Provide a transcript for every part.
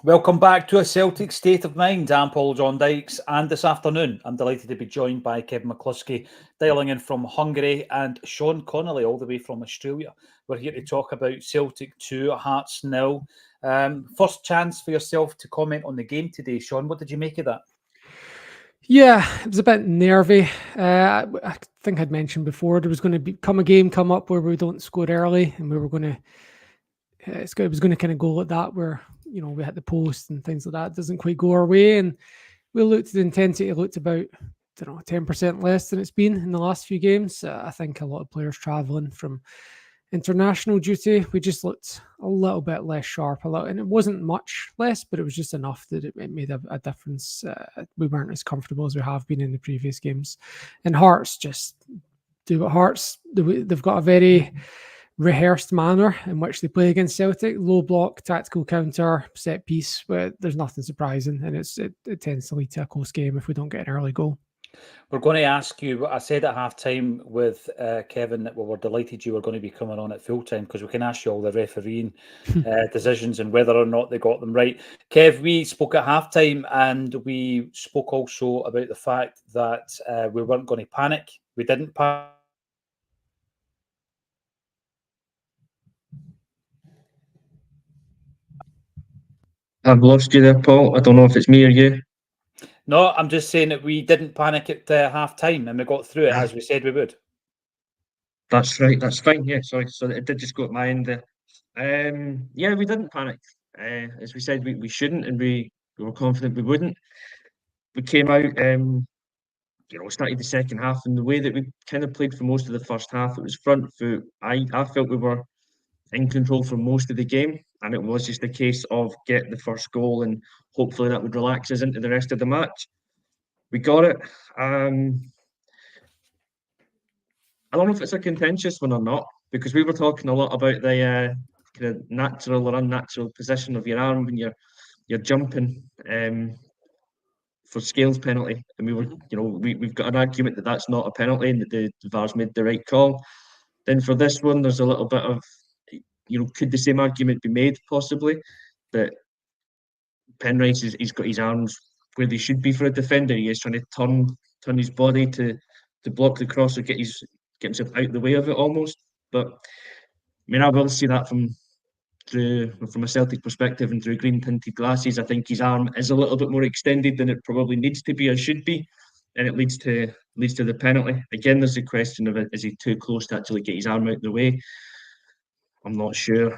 Welcome back to A Celtic State of Mind. I'm Paul John Dykes, and this afternoon I'm delighted to be joined by Kevin McCluskey, dialing in from Hungary, and Sean Connolly, all the way from Australia. We're here to talk about Celtic 2, Hearts 0. First chance for yourself to comment on the game today, Sean. What did you make of that? Yeah, it was a bit nervy. I think I'd mentioned before there was going to come a game come up where we don't score early, and we were going to. It was going to kind of go like that, where we hit the post and things like that. It doesn't quite go our way, and we looked at the intensity. It looked about 10% less than it's been in the last few games. I think a lot of players travelling from international duty, we just looked a little bit less sharp, and it wasn't much less, but it was just enough that it made a difference. We weren't as comfortable as we have been in the previous games, and Hearts just do what Hearts do. They've got a very rehearsed manner in which they play against Celtic: low block, tactical counter, set piece. But there's nothing surprising, and it tends to lead to a close game if we don't get an early goal. We're going to ask you, I said at half-time with Kevin that we were delighted you were going to be coming on at full-time, because we can ask you all the refereeing decisions and whether or not they got them right. Kev, we spoke at half-time, and we spoke also about the fact that we weren't going to panic. We didn't panic. I've lost you there, Paul. I don't know if it's me or you. No, I'm just saying that we didn't panic at half-time, and we got through it as we said we would. That's right. That's fine. Yeah, sorry. So it did just go at my end there. Yeah, we didn't panic. As we said, we shouldn't, and we were confident we wouldn't. We came out, started the second half, and the way that we kind of played for most of the first half, it was front foot. I felt we were in control for most of the game, and it was just a case of get the first goal, and hopefully that would relax us into the rest of the match. We got it. I don't know if it's a contentious one or not, because we were talking a lot about the kind of natural or unnatural position of your arm when you're jumping for Scales penalty, and we were, we've got an argument that that's not a penalty and that the VAR's made the right call. Then for this one, there's a little bit of, could the same argument be made possibly that Penrice he's got his arms where they should be for a defender. He is trying to turn his body to block the cross or get himself out the way of it almost. But I mean, I will see that from a Celtic perspective and through green tinted glasses. I think his arm is a little bit more extended than it probably needs to be or should be, and it leads to the penalty. Again, there's a question of is he too close to actually get his arm out the way? I'm not sure,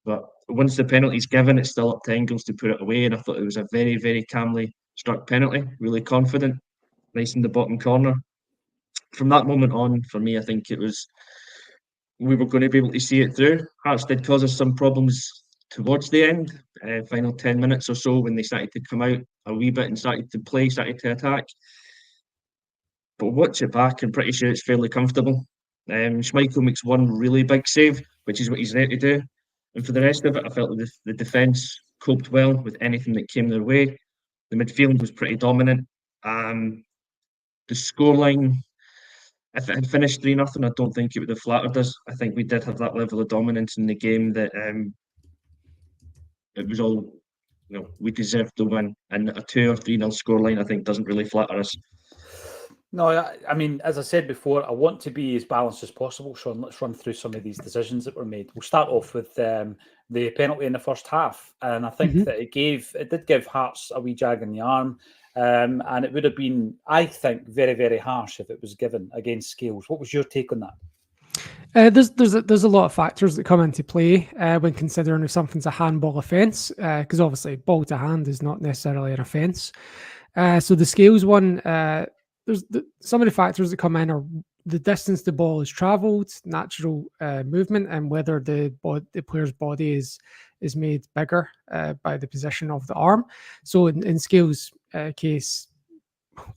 but once the penalty's given, it's still up to Engles to put it away. And I thought it was a very, very calmly struck penalty, really confident, nice in the bottom corner. From that moment on, for me, I think we were going to be able to see it through. Hearts did cause us some problems towards the end, final 10 minutes or so, when they started to come out a wee bit and started to attack. But watch it back, I'm pretty sure it's fairly comfortable. Schmeichel makes one really big save, which is what he's there to do. And for the rest of it, I felt that the defence coped well with anything that came their way. The midfield was pretty dominant. The scoreline, if it had finished 3-0, I don't think it would have flattered us. I think we did have that level of dominance in the game that it was all, we deserved to win. And a 2 or 3-0 scoreline, I think, doesn't really flatter us. No, I mean, as I said before, I want to be as balanced as possible, Sean. Let's run through some of these decisions that were made. We'll start off with the penalty in the first half. And I think that it did give Hearts a wee jag in the arm. And it would have been, I think, very, very harsh if it was given against Scales. What was your take on that? There's a lot of factors that come into play when considering if something's a handball offence, because obviously ball to hand is not necessarily an offence. So the Scales one, some of the factors that come in are the distance the ball is travelled, natural movement, and whether the player's body is made bigger by the position of the arm. So in Scales' case,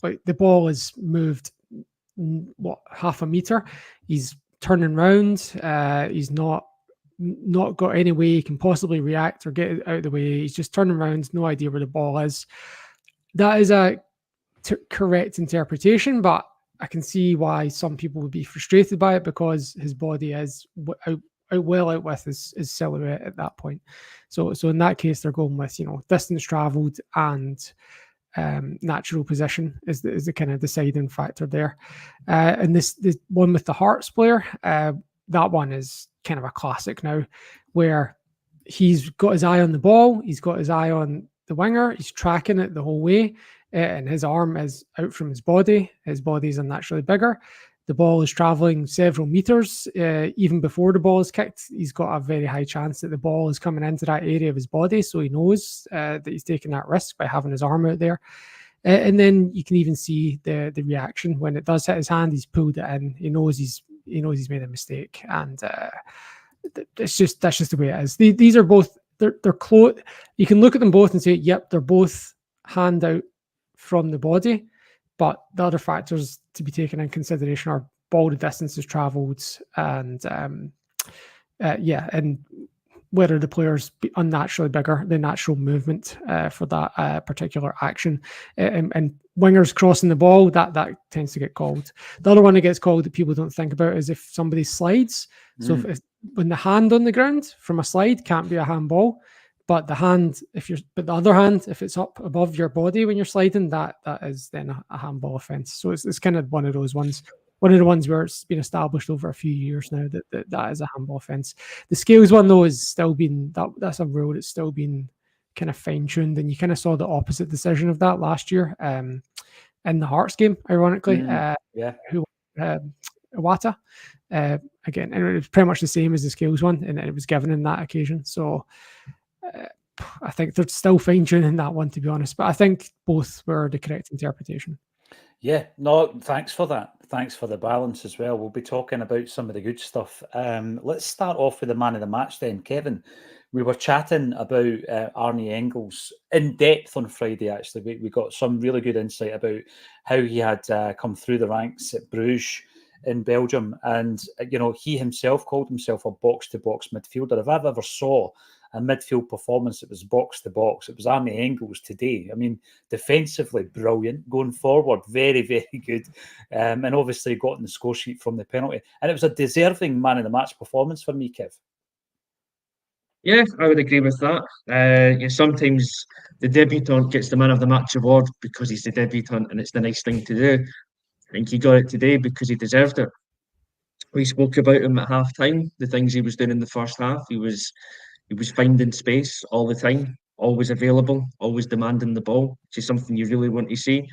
like the ball is moved half a meter. He's turning round. He's not got any way he can possibly react or get out of the way. He's just turning around, no idea where the ball is. That is a correct interpretation, but I can see why some people would be frustrated by it, because his body is well out with is silhouette at that point. So in that case, they're going with, distance travelled and natural position is the kind of deciding factor there. And this one with the Hearts player, that one is kind of a classic now, where he's got his eye on the ball, he's got his eye on the winger, he's tracking it the whole way, and his arm is out from his body. His body is unnaturally bigger. The ball is traveling several meters. Even before the ball is kicked, he's got a very high chance that the ball is coming into that area of his body. So he knows that he's taking that risk by having his arm out there. And then you can even see the reaction when it does hit his hand. He's pulled it in. He knows he's made a mistake, and that's just the way it is. These are both they're close. You can look at them both and say, yep, they're both hand out from the body. But the other factors to be taken in consideration are ball distances travelled and and whether the player's unnaturally bigger, the natural movement for that particular action. And wingers crossing the ball, that tends to get called. The other one that gets called that people don't think about is if somebody slides. So if when the hand on the ground from a slide can't be a handball. But the other hand, if it's up above your body when you're sliding, that is then a handball offence. So it's kind of one of those ones, one of the ones where it's been established over a few years now that is a handball offence. The scales one though is still been that's a rule that's still been kind of fine tuned, and you kind of saw the opposite decision of that last year in the Hearts game, ironically. Iwata. Again, and it was pretty much the same as the scales one, and it was given in that occasion. So. I think they're still fine-tuning that one, to be honest. But I think both were the correct interpretation. Yeah, no, thanks for that. Thanks for the balance as well. We'll be talking about some of the good stuff. Let's start off with the man of the match then, Kevin. We were chatting about Arnie Engles in depth on Friday, actually. We got some really good insight about how he had come through the ranks at Bruges in Belgium. And, he himself called himself a box-to-box midfielder. If I've ever saw a midfield performance that was box to box, it was Arnie Engles today. I mean, defensively brilliant, going forward very, very good, and obviously got in the score sheet from the penalty. And it was a deserving man of the match performance for me, Kev. Yeah, I would agree with that. Sometimes the debutant gets the man of the match award because he's the debutant, and it's the nice thing to do. I think he got it today because he deserved it. We spoke about him at half time, the things he was doing in the first half. He was finding space all the time, always available, always demanding the ball, which is something you really want to see,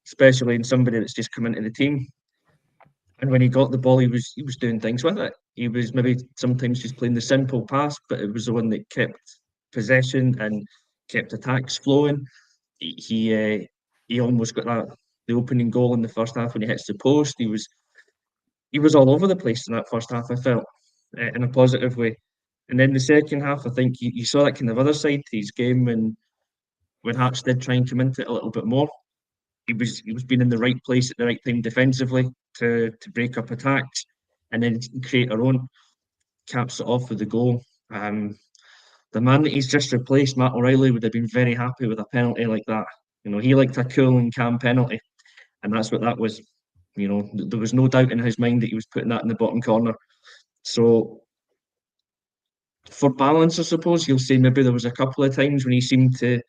especially in somebody that's just come into the team. And when he got the ball, he was doing things with it. He was maybe sometimes just playing the simple pass, but it was the one that kept possession and kept attacks flowing. He almost got the opening goal in the first half when he hits the post. He was all over the place in that first half, I felt, in a positive way. And then the second half, I think you saw that kind of other side to his game when Hearts did try and come into it a little bit more. He was being in the right place at the right time defensively to break up attacks and then create our own. Caps it off with the goal. The man that he's just replaced, Matt O'Reilly, would have been very happy with a penalty like that. He liked a cool and calm penalty, and that's what that was. There was no doubt in his mind that he was putting that in the bottom corner. So, for balance, I suppose you'll say maybe there was a couple of times when he seemed to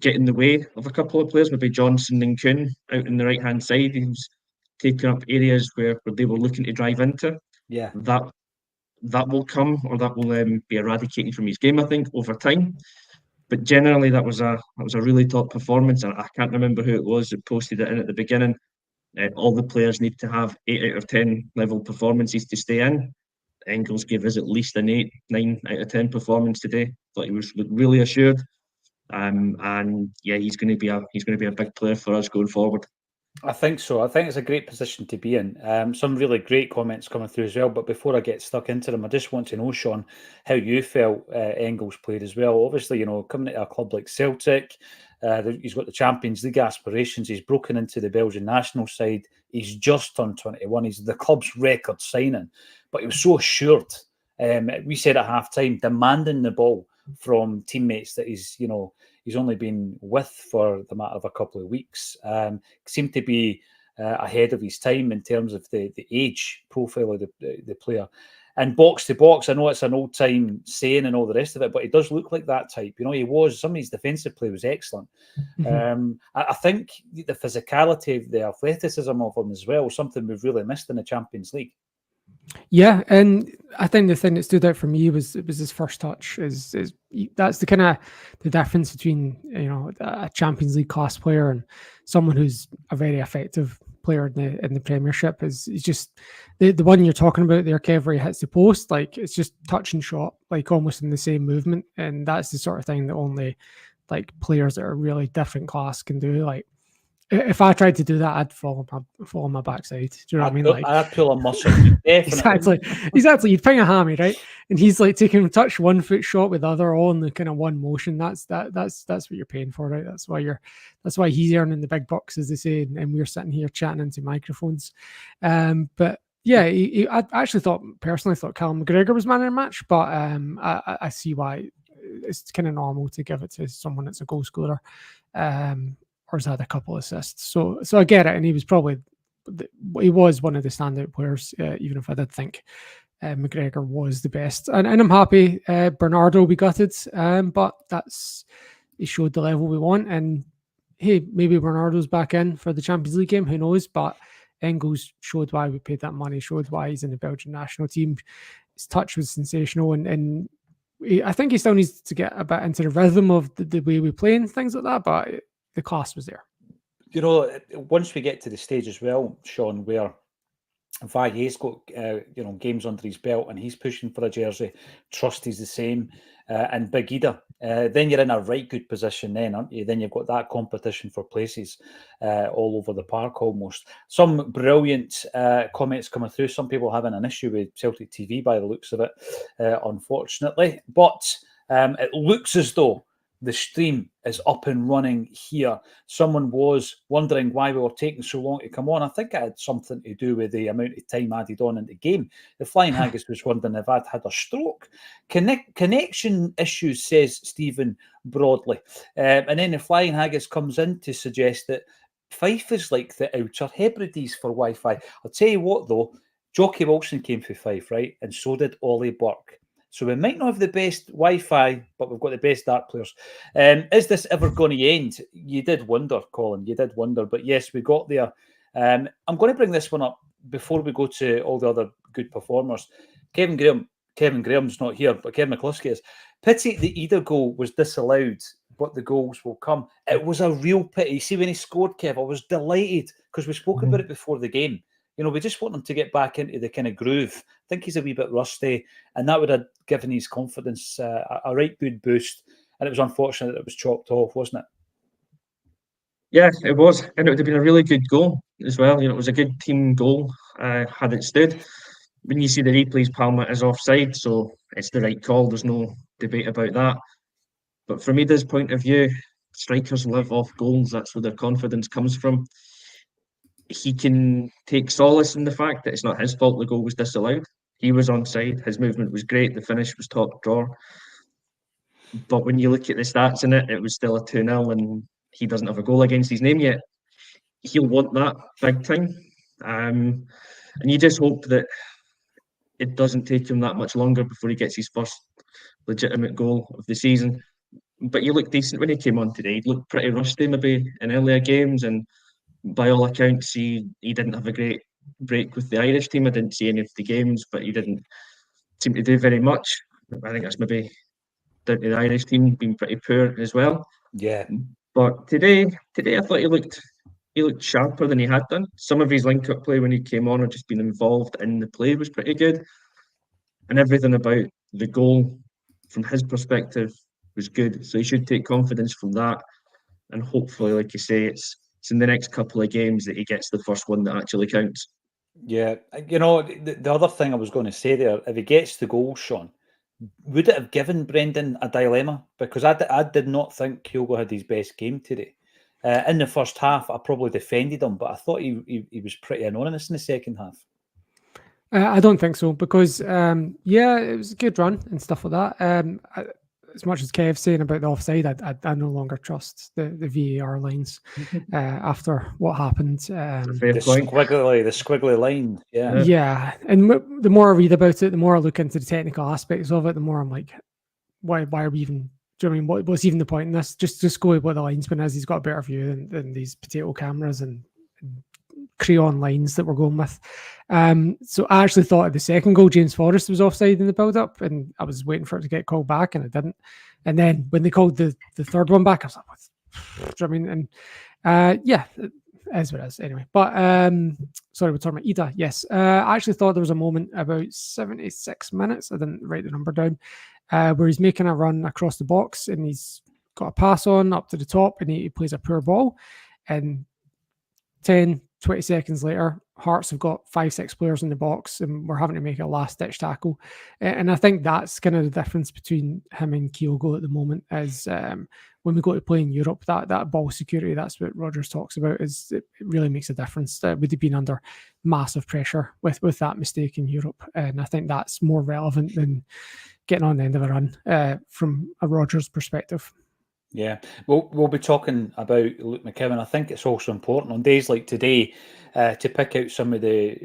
get in the way of a couple of players, maybe Johnson and Kuhn out on the right hand side. He was taking up areas where they were looking to drive into. Yeah, that will come, or that will be eradicated from his game, I think, over time. But generally, that was a really top performance, and I can't remember who it was that posted it in at the beginning. All the players need to have 8 out of 10 level performances to stay in. Engles gave us at least an 8, 9 out of 10 performance today. Thought he was really assured, and yeah, he's going to be a big player for us going forward. I think so. I think it's a great position to be in. Some really great comments coming through as well. But before I get stuck into them, I just want to know, Sean, how you felt Engles played as well. Obviously, coming to a club like Celtic, he's got the Champions League aspirations. He's broken into the Belgian national side. He's just turned 21. He's the club's record signing. But he was so assured. We said at half-time, demanding the ball from teammates that he's only been with for the matter of a couple of weeks. Seemed to be ahead of his time in terms of the age profile of the player. And box to box, I know it's an old time saying and all the rest of it, but he does look like that type. You know, some of his defensive play was excellent. I think the physicality, the athleticism of him as well, something we've really missed in the Champions League. Yeah, and I think the thing that stood out for me was his first touch. Is that's the kind of the difference between, you know, a Champions League class player and someone who's a very effective player in the Premiership. Is just the one you're talking about there, Kev, where he hits the post, like it's just touch and shot, like almost in the same movement, and that's the sort of thing that only like players that are really different class can do. Like, if I tried to do that, I'd fall on my backside. Do you know what I mean? Like, I'd pull a muscle. Definitely. Exactly. You'd ping a hammy, right? And he's like taking a touch 1 foot shot with the other, all in the kind of one motion. That's what you're paying for, right? That's why he's earning the big bucks, as they say, and we're sitting here chatting into microphones. But yeah, I actually personally thought Callum McGregor was man of the match, but I see why it's kind of normal to give it to someone that's a goal scorer. Or has had a couple assists, so I get it, and he was one of the standout players, even if I did think McGregor was the best. And I'm happy Bernardo we gutted, but he showed the level we want. And hey, maybe Bernardo's back in for the Champions League game, who knows? But Engles showed why we paid that money, showed why he's in the Belgian national team. His touch was sensational, and I think he still needs to get a bit into the rhythm of the way we play and things like that, but the class was there. You know, once we get to the stage as well, Sean, where Vaille's got games under his belt and he's pushing for a jersey, trust is the same, and Big Idah, then you're in a right good position then, aren't you? Then you've got that competition for places all over the park almost. Some brilliant comments coming through, some people having an issue with Celtic TV by the looks of it, unfortunately, but it looks as though the stream is up and running here. Someone was wondering why we were taking so long to come on. I think it had something to do with the amount of time added on in the game. The Flying Haggis was wondering if I'd had a stroke. Connection issues, says Stephen Broadley. And then the Flying Haggis comes in to suggest that Fife is like the Outer Hebrides for Wi-Fi. I'll tell you what, though, Jockey Wilson came for Fife, right? And so did Ollie Burke. So we might not have the best Wi-Fi, but we've got the best dart players. Is this ever going to end? You did wonder, Colin. You did wonder. But yes, we got there. I'm going to bring this one up before we go to all the other good performers. Kevin Graham's not here, but Kevin McCluskey is. Pity the Idah goal was disallowed, but the goals will come. It was a real pity. See, when he scored, Kev, I was delighted because we spoke about it before the game. You know, we just want him to get back into the kind of groove. I think he's a wee bit rusty, and that would have given his confidence a right good boost. And it was unfortunate that it was chopped off, wasn't it? Yeah, it was. And it would have been a really good goal as well. You know, it was a good team goal had it stood. When you see the replays, Palma is offside, so it's the right call. There's no debate about that. But from Idah's point of view, strikers live off goals. That's where their confidence comes from. He can take solace in the fact that it's not his fault the goal was disallowed. He was onside. His movement was great. The finish was top drawer. But when you look at the stats in it, it was still a 2-0 and he doesn't have a goal against his name yet. He'll want that big time. And you just hope that it doesn't take him that much longer before he gets his first legitimate goal of the season. But he looked decent when he came on today. He looked pretty rusty maybe in earlier games, and by all accounts, he didn't have a great break with the Irish team. I didn't see any of the games, but he didn't seem to do very much. I think that's maybe down to the Irish team being pretty poor as well. Yeah. But today I thought he looked sharper than he had done. Some of his link-up play when he came on or just being involved in the play was pretty good. And everything about the goal, from his perspective, was good. So he should take confidence from that. And hopefully, like you say, it's in the next couple of games that he gets the first one that actually counts. Yeah. You know, the other thing I was going to say there, if he gets the goal, Sean, would it have given Brendan a dilemma? Because I did not think Kyogo had his best game today. In the first half, I probably defended him, but I thought he was pretty anonymous in the second half. I don't think so because, it was a good run and stuff like that. as much as Kev's saying about the offside, I no longer trust the VAR lines after what happened. Fair point. The squiggly line. Yeah. Yeah. And the more I read about it, the more I look into the technical aspects of it, the more I'm like, why are we even, do you know what I mean? What's even the point in this? Just go with what the linesman is. He's got a better view than these potato cameras and crayon lines that we're going with. So I actually thought at the second goal, James Forrest was offside in the build-up, and I was waiting for it to get called back, and it didn't. And then when they called the third one back, I was like, what? Do you know what I mean? And yeah, it is what it is anyway. But sorry, we're talking about Idah. Yes, I actually thought there was a moment about 76 minutes. I didn't write the number down, where he's making a run across the box, and he's got a pass on up to the top, and he plays a poor ball, and 10, 20 seconds later, Hearts have got 5-6 players in the box, and we're having to make a last-ditch tackle. And I think that's kind of the difference between him and Kyogo at the moment, is when we go to play in Europe, that ball security, that's what Rodgers talks about, is it really makes a difference. Would he been under massive pressure with that mistake in Europe? And I think that's more relevant than getting on the end of a run from a Rodgers perspective. Yeah, we'll be talking about Luke McCowan. I think it's also important on days like today to pick out some of the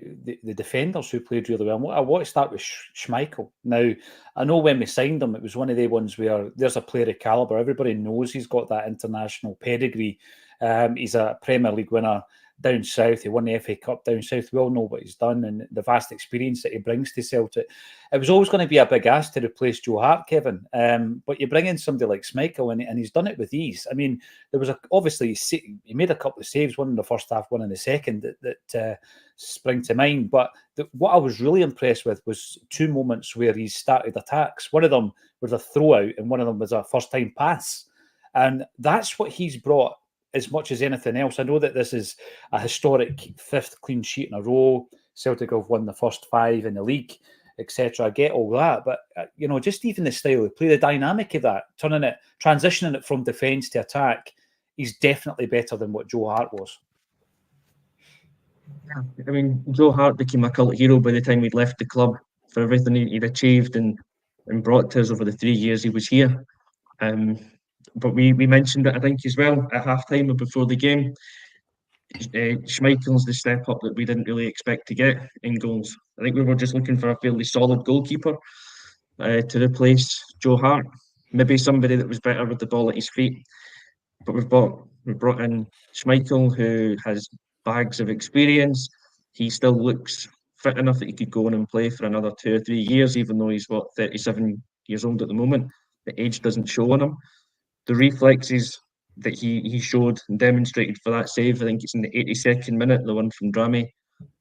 defenders who played really well. I want to start with Schmeichel. Now, I know when we signed him, it was one of the ones where there's a player of calibre. Everybody knows he's got that international pedigree. He's a Premier League winner down south. He won the FA Cup down south. We all know what he's done and the vast experience that he brings to Celtic. It was always going to be a big ask to replace Joe Hart, Kevin. But you bring in somebody like Schmeichel and he's done it with ease. I mean, there was obviously he made a couple of saves, one in the first half, one in the second that spring to mind. But what I was really impressed with was 2 moments where he started attacks. One of them was a throw out and one of them was a first time pass. And that's what he's brought as much as anything else. I know that this is a historic 5th clean sheet in a row. Celtic have won the first 5 in the league, etc. I get all that, but just even the style of play, the dynamic of that, transitioning it from defence to attack, he's definitely better than what Joe Hart was. Yeah, I mean, Joe Hart became a cult hero by the time he'd left the club for everything he'd achieved and brought to us over the 3 years he was here. But we mentioned it, I think, as well, at halftime or before the game. Schmeichel's the step up that we didn't really expect to get in goals. I think we were just looking for a fairly solid goalkeeper to replace Joe Hart. Maybe somebody that was better with the ball at his feet. But we've brought in Schmeichel, who has bags of experience. He still looks fit enough that he could go on and play for another 2 or 3 years, even though he's 37 years old at the moment. The age doesn't show on him. The reflexes that he showed and demonstrated for that save, I think it's in the 82nd minute, the one from Dramé.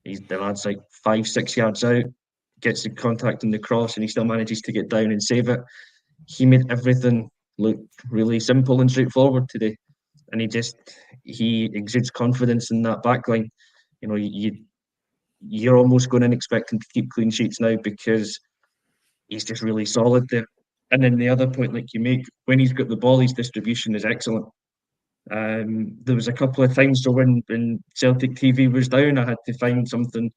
The lad's like 5-6 yards out, gets the contact in the cross, and he still manages to get down and save it. He made everything look really simple and straightforward today, and he exudes confidence in that backline. You're almost going in expecting to keep clean sheets now because he's just really solid there. And then the other point, like you make, when he's got the ball, his distribution is excellent. There was a couple of times, so when Celtic TV was down, I had to find something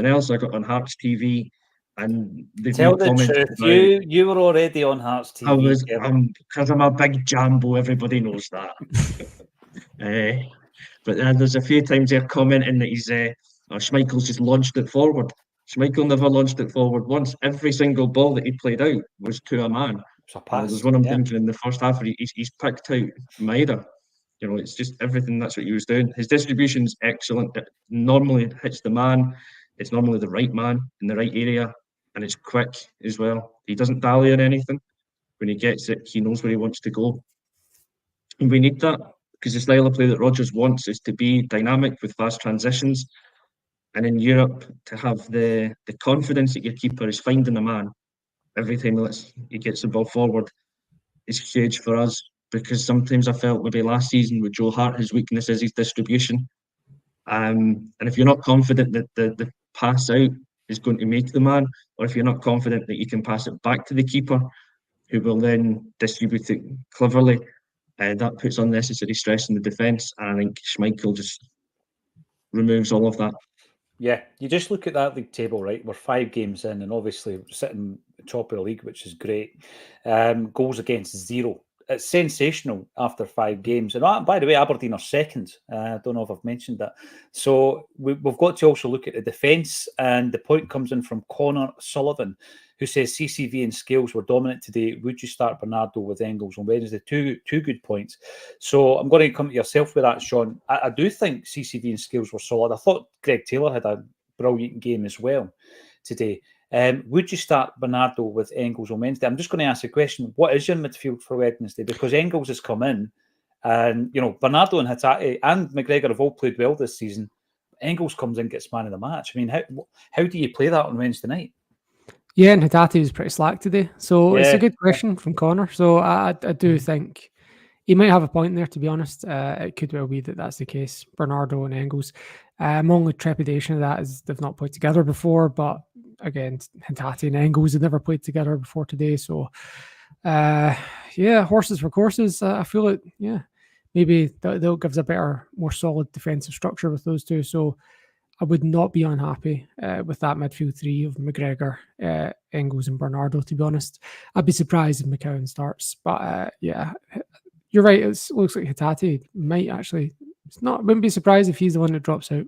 else. I got on Hearts TV, and they've Tell made the comments truth. about, You were already on Hearts TV. I was, because I'm a big Jambo. Everybody knows that. But there's a few times they're commenting that Schmeichel's just launched it forward. Schmeichel never launched it forward once. Every single ball that he played out was to a man. It's a pass. There's one I'm thinking in the first half where he's picked out Idah. It's just everything. That's what he was doing. His distribution's excellent. It normally hits the man. It's normally the right man in the right area, and it's quick as well. He doesn't dally on anything. When he gets it, he knows where he wants to go. And we need that because the style of play that Rodgers wants is to be dynamic with fast transitions. And in Europe, to have the confidence that your keeper is finding a man every time he gets the ball forward is huge for us, because sometimes I felt maybe last season with Joe Hart, his weakness is his distribution. And if you're not confident that the pass out is going to make the man, or if you're not confident that you can pass it back to the keeper, who will then distribute it cleverly, that puts unnecessary stress in the defence. And I think Schmeichel just removes all of that. Yeah, you just look at that league table, right? We're 5 games in, and obviously sitting top of the league, which is great. Goals against 0. It's sensational after 5 games. And by the way, Aberdeen are second. I don't know if I've mentioned that. So we've got to also look at the defence. And the point comes in from Connor Sullivan, who says CCV and Scales were dominant today. Would you start Bernardo with Engles on Wednesday? Two good points. So I'm going to come to yourself with that, Sean. I do think CCV and Scales were solid. I thought Greg Taylor had a brilliant game as well today. Would you start Bernardo with Engles on Wednesday? I'm just going to ask a question. What is your midfield for Wednesday? Because Engles has come in and, Bernardo and Hatate and McGregor have all played well this season. Engles comes in, gets man of the match. I mean, how do you play that on Wednesday night? Yeah, and Hatate was pretty slack today. So it's a good question from Connor. So I do think he might have a point there, to be honest. It could well be that that's the case. Bernardo and Engles. My only trepidation of that is they've not played together before, but again, Hatate and Engles had never played together before today. So, horses for courses. I feel it, maybe they'll give us a better, more solid defensive structure with those two. So I would not be unhappy with that midfield 3 of McGregor, Engles and Bernardo, to be honest. I'd be surprised if McCowan starts. But you're right. It looks like Hatate might actually. Wouldn't be surprised if he's the one that drops out.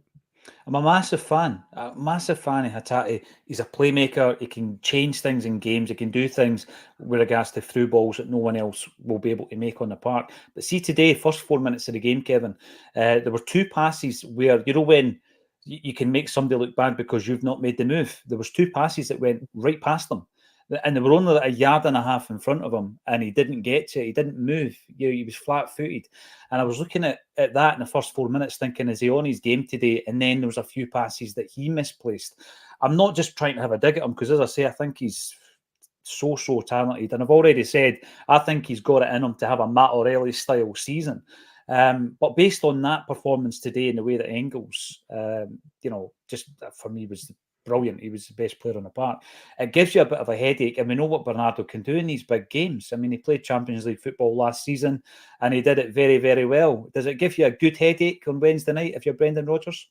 I'm a massive fan of Hatate. He's a playmaker. He can change things in games. He can do things with regards to through balls that no one else will be able to make on the park. But see today, first 4 minutes of the game, Kevin, there were 2 passes where, when you can make somebody look bad because you've not made the move. There was 2 passes that went right past them. And they were only like 1.5 yards in front of him, and he didn't get to it. He didn't move. He was flat-footed. And I was looking at that in the first 4 minutes thinking, is he on his game today? And then there was a few passes that he misplaced. I'm not just trying to have a dig at him because, as I say, I think he's so talented. And I've already said, I think he's got it in him to have a Matt O'Reilly-style season. But based on that performance today and the way that Engles, just for me was brilliant. He was the best player on the park. It gives you a bit of a headache, and we know what Bernardo can do in these big games. I mean, he played Champions League football last season, and he did it very, very well. Does it give you a good headache on Wednesday night if you're Brendan Rodgers?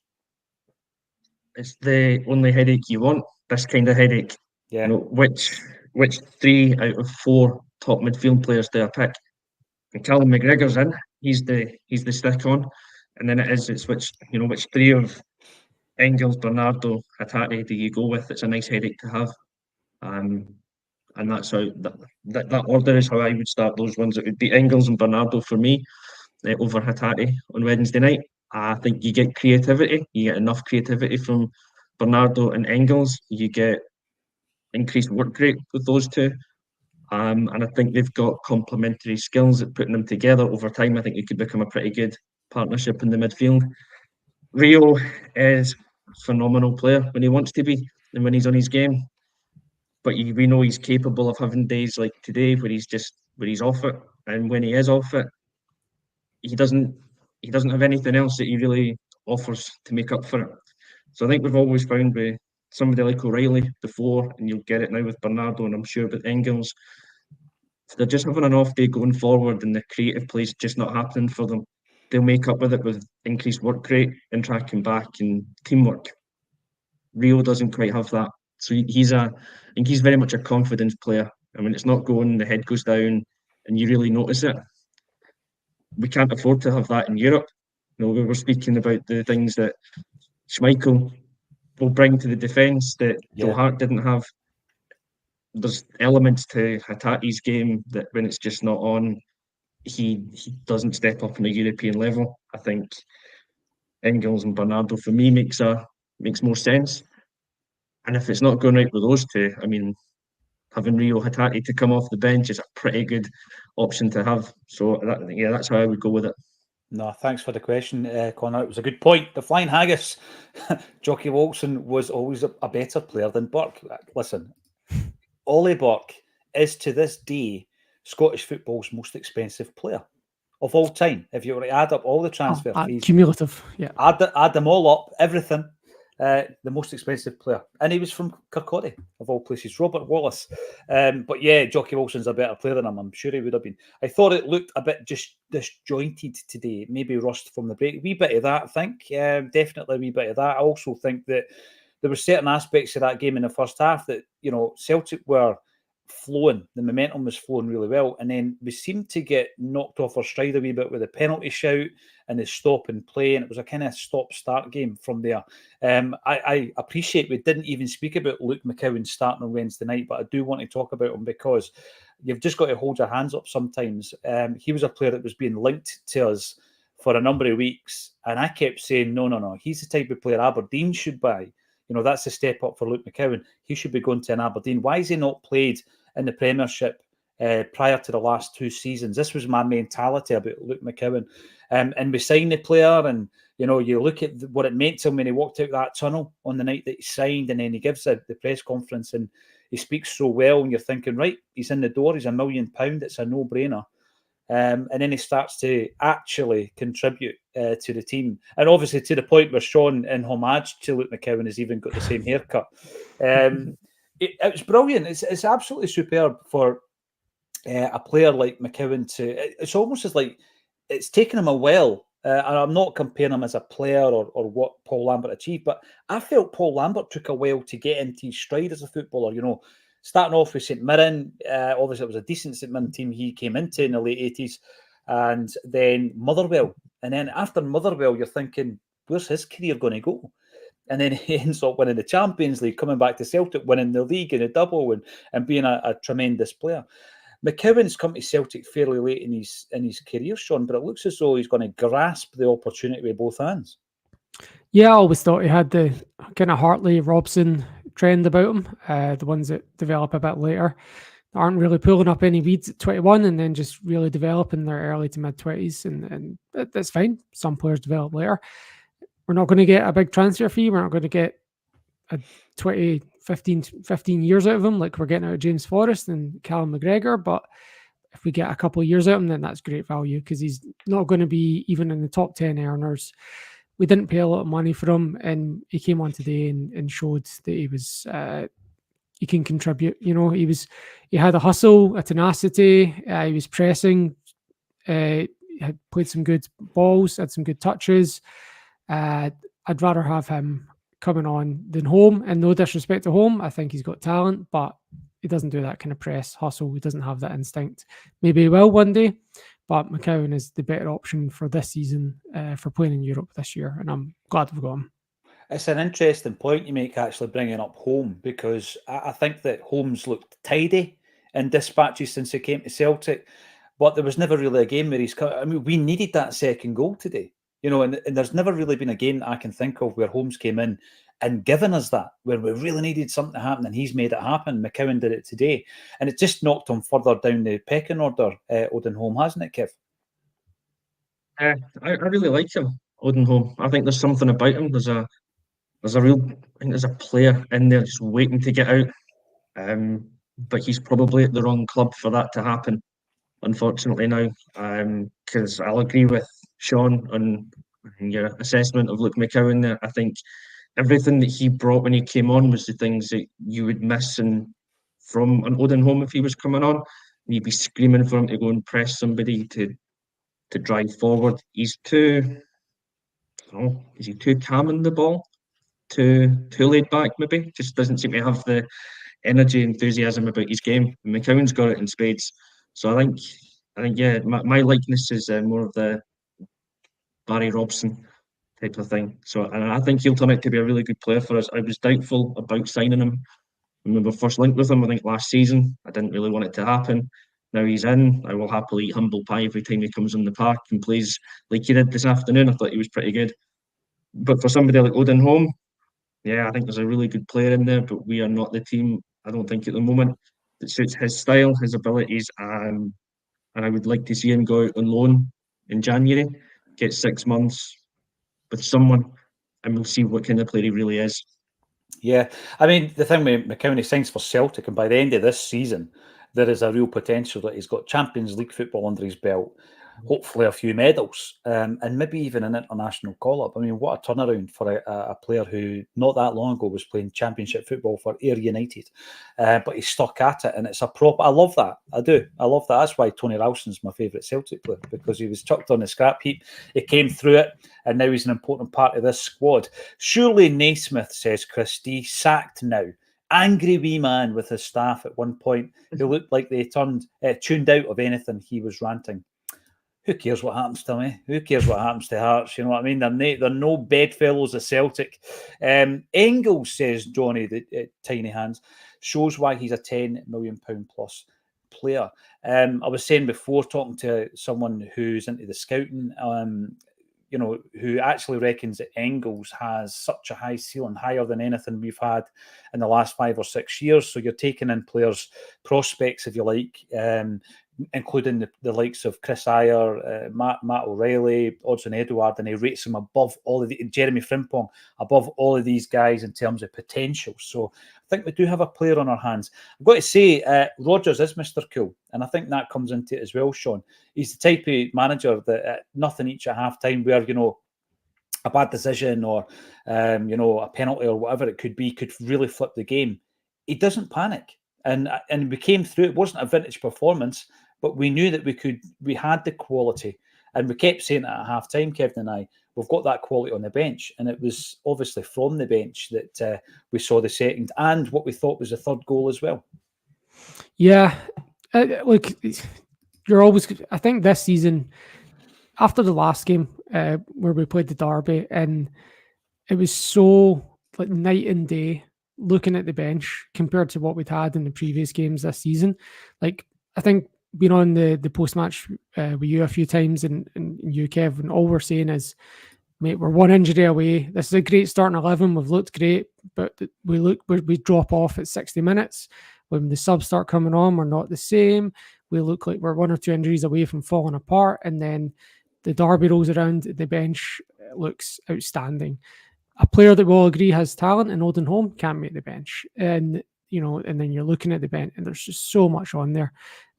It's the only headache you want. This kind of headache. Yeah. Which 3 out of 4 top midfield players do I pick? And Callum McGregor's in. He's the stick on, and then it's which 3 of Engles, Bernardo, Hatate do you go with? It's a nice headache to have, and that's how that order is how I would start those ones. It would be Engles and Bernardo for me over Hatate on Wednesday night. I think you get creativity. You get enough creativity from Bernardo and Engles. You get increased work rate with those 2. And I think they've got complementary skills at putting them together over time. I think it could become a pretty good partnership in the midfield. Rio is a phenomenal player when he wants to be and when he's on his game. But we know he's capable of having days like today where he's off it. And when he is off it, he doesn't have anything else that he really offers to make up for it. So I think we've always found with somebody like O'Reilly before, and you'll get it now with Bernardo, and I'm sure with Engles, they're just having an off day going forward and the creative play's just not happening for them. They'll make up with it with increased work rate and tracking back and teamwork. Rio doesn't quite have that. So I think he's very much a confidence player. And when it's not going, the head goes down and you really notice it. We can't afford to have that in Europe. We were speaking about the things that Schmeichel will bring to the defence that Joe Hart didn't have. There's elements to Hatate's game that when it's just not on, he doesn't step up on a European level. I think Engles and Bernardo for me makes more sense. And if it's not going right with those 2, I mean, having Rio Hatate to come off the bench is a pretty good option to have. So that's how I would go with it. No, thanks for the question, Connor. It was a good point. The Flying Haggis, Jockey Wilson was always a better player than Burke. Listen, Ollie Burke is to this day Scottish football's most expensive player of all time. If you were to add up all the transfer fees, cumulative, add them all up, everything, the most expensive player. And he was from Kirkcaldy, of all places, Robert Wallace. But yeah, Jockey Wilson's a better player than him. I'm sure he would have been. I thought it looked a bit just disjointed today, maybe rust from the break. A wee bit of that, I think. Definitely a wee bit of that. I also think that there were certain aspects of that game in the first half that, Celtic were flowing. The momentum was flowing really well. And then we seemed to get knocked off our stride a wee bit with the penalty shout and the stop and play. And it was a kind of stop-start game from there. I appreciate we didn't even speak about Luke McCowan starting on Wednesday night, but I do want to talk about him because you've just got to hold your hands up sometimes. He was a player that was being linked to us for a number of weeks. And I kept saying, no. He's the type of player Aberdeen should buy. That's a step up for Luke McCowan. He should be going to an Aberdeen. Why has he not played in the Premiership prior to the last 2 seasons? This was my mentality about Luke McCowan. And we signed the player, and you look at what it meant to him when he walked out that tunnel on the night that he signed, and then he gives the press conference and he speaks so well, and you're thinking, right, he's in the door, he's £1 million, it's a no-brainer. And then he starts to actually contribute to the team. And obviously to the point where Sean, in homage to Luke McCowan, has even got the same haircut. It was brilliant. It's absolutely superb for a player like McCowan it's almost as like it's taken him a while. And I'm not comparing him as a player or what Paul Lambert achieved, but I felt Paul Lambert took a while to get into his stride as a footballer. Starting off with St Mirren, obviously it was a decent St Mirren team he came into in the late 80s, and then Motherwell. And then after Motherwell, you're thinking, where's his career going to go? And then he ends up winning the Champions League, coming back to Celtic, winning the league in a double and being a tremendous player. McCowan's come to Celtic fairly late in his career, Sean, but it looks as though he's going to grasp the opportunity with both hands. Yeah, I always thought he had the kind of Hartley, Robson trend about him, the ones that develop a bit later. Aren't really pulling up any weeds at 21 and then just really develop in their early to mid-20s. And that's fine. Some players develop later. We're not going to get a big transfer fee. We're not going to get a 15 years out of him like we're getting out of James Forrest and Callum McGregor. But if we get a couple of years out of him, then that's great value because he's not going to be even in the top 10 earners. We didn't pay a lot of money for him, and he came on today and showed that he was he can contribute. He had a hustle, a tenacity. He was pressing. He had played some good balls, had some good touches. I'd rather have him coming on than Home. And no disrespect to Home, I think he's got talent, but he doesn't do that kind of press hustle. He doesn't have that instinct. Maybe he will one day. But McCowan is the better option for this season for playing in Europe this year, and I'm glad we've got him. It's an interesting point you make, actually, bringing up Home, because I think that Holmes looked tidy in dispatches since he came to Celtic, but there was never really a game where he's... I mean, we needed that second goal today, and there's never really been a game that I can think of where Holmes came in and given us that, where we really needed something to happen, and he's made it happen. McCowan did it today, and it just knocked him further down the pecking order, Odin Home, hasn't it, Kev? I really like him, Odin Home. I think there's something about him. There's a player in there just waiting to get out. But he's probably at the wrong club for that to happen, unfortunately now. Because I'll agree with Sean on your assessment of Luke McCowan there. I think everything that he brought when he came on was the things that you would miss from an Odin Home if he was coming on. You'd be screaming for him to go and press somebody to drive forward. He's too calm in the ball? Too laid back, maybe? Just doesn't seem to have the energy, enthusiasm about his game. McCowan's got it in spades. So I think yeah, my likeness is more of the Barry Robson type of thing. So, and I think he'll turn out to be a really good player for us. I was doubtful about signing him when we were first linked with him, I think last season. I didn't really want it to happen. Now he's in. I will happily eat humble pie every time he comes in the park and plays like he did this afternoon. I thought he was pretty good. But for somebody like Odin Home, yeah, I think there's a really good player in there, but we are not the team, I don't think, at the moment that suits his style, his abilities, and I would like to see him go out on loan in January, get 6 months with someone, and we'll see what kind of player he really is. Yeah, I mean, the thing with McCowan, he signs for Celtic, and by the end of this season, there is a real potential that he's got Champions League football under his belt, hopefully a few medals, and maybe even an international call-up. I mean, what a turnaround for a player who not that long ago was playing Championship football for Ayr United, but he's stuck at it, and it's a prop. I love that. I do. I love that. That's why Tony Ralston's my favourite Celtic player, because he was chucked on the scrap heap. He came through it, and now he's an important part of this squad. Surely Naismith, says Christie, sacked now. angry wee man with his staff at one point who looked like they tuned out of anything he was ranting. Who cares what happens to me? Who cares what happens to Hearts? You know what I mean? They're no bedfellows of Celtic. Engles, says Johnny, the tiny hands, shows why he's a £10 million plus player. I was saying before, talking to someone who's into the scouting, you know, who actually reckons that Engles has such a high ceiling, higher than anything we've had in the last 5 or 6 years. So you're taking in players, prospects, if you like, including the likes of Chris Ayer, Matt O'Reilly, Odson Edouard, and he rates him above all of Jeremy Frimpong, above all of these guys in terms of potential. So I think we do have a player on our hands. I've got to say, Rodgers is Mr. Cool, and I think that comes into it as well, Sean. He's the type of manager that nothing each at half-time where, you know, a bad decision or, you know, a penalty or whatever it could be could really flip the game. He doesn't panic. And we came through. It wasn't a vintage performance, but we knew that we had the quality, and we kept saying that at half time, Kevin and I, we've got that quality on the bench, and it was obviously from the bench that we saw the second and what we thought was the third goal as well. Yeah, look, you're always. I think this season, after the last game where we played the derby, and it was so like night and day looking at the bench compared to what we'd had in the previous games this season. Like, I think being on the post-match with you a few times and you, Kev, and all we're saying is, mate, we're one injury away. This is a great starting 11. We've looked great, but we drop off at 60 minutes. When the subs start coming on, we're not the same. We look like we're 1 or 2 injuries away from falling apart. And then the derby rolls around, the bench looks outstanding. A player that we all agree has talent in Odin Holm can't make the bench. And, you know, and then you're looking at the bench and there's just so much on there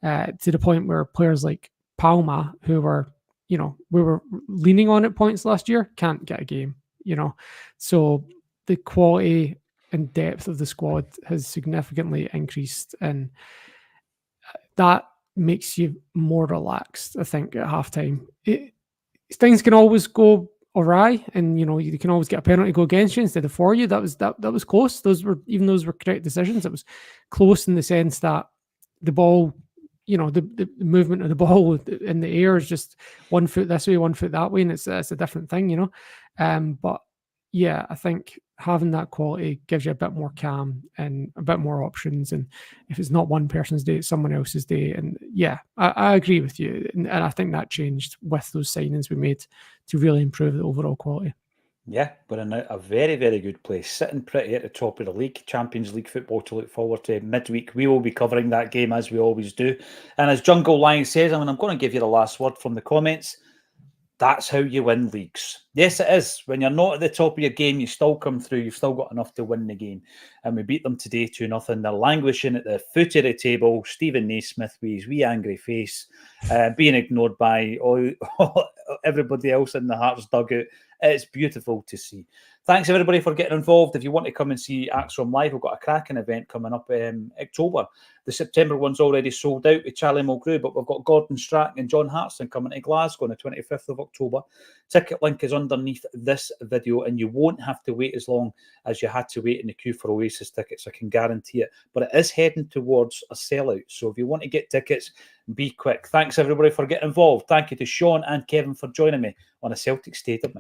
to the point where players like Palma, who were, you know, we were leaning on at points last year, can't get a game, you know. So the quality and depth of the squad has significantly increased, and that makes you more relaxed, I think, at halftime. Things can always go awry, and you know, you can always get a penalty go against you instead of for you. That was close. Those were correct decisions. It was close in the sense that the ball, you know, the movement of the ball in the air is just 1 foot this way, 1 foot that way, and it's a different thing, you know. But yeah, I think having that quality gives you a bit more calm and a bit more options. And if it's not one person's day, it's someone else's day. And yeah, I agree with you. And I think that changed with those signings we made to really improve the overall quality. Yeah, we're in a very, very good place. Sitting pretty at the top of the league, Champions League football to look forward to midweek. We will be covering that game as we always do. And as Jungle Lion says, I'm going to give you the last word from the comments. That's how you win leagues. Yes, it is. When you're not at the top of your game, you still come through. You've still got enough to win the game. And we beat them today 2-0. They're languishing at the foot of the table. Stephen Naismith with his wee angry face, being ignored by everybody else in the Hearts dugout. It's beautiful to see. Thanks, everybody, for getting involved. If you want to come and see Acsom live, we've got a cracking event coming up in October. The September one's already sold out with Charlie Mulgrew, but we've got Gordon Stratton and John Hartson coming to Glasgow on the 25th of October. Ticket link is underneath this video, and you won't have to wait as long as you had to wait in the queue for Oasis tickets, I can guarantee it. But it is heading towards a sellout, so if you want to get tickets, be quick. Thanks, everybody, for getting involved. Thank you to Sean and Kevin for joining me on A Celtic State of Mind.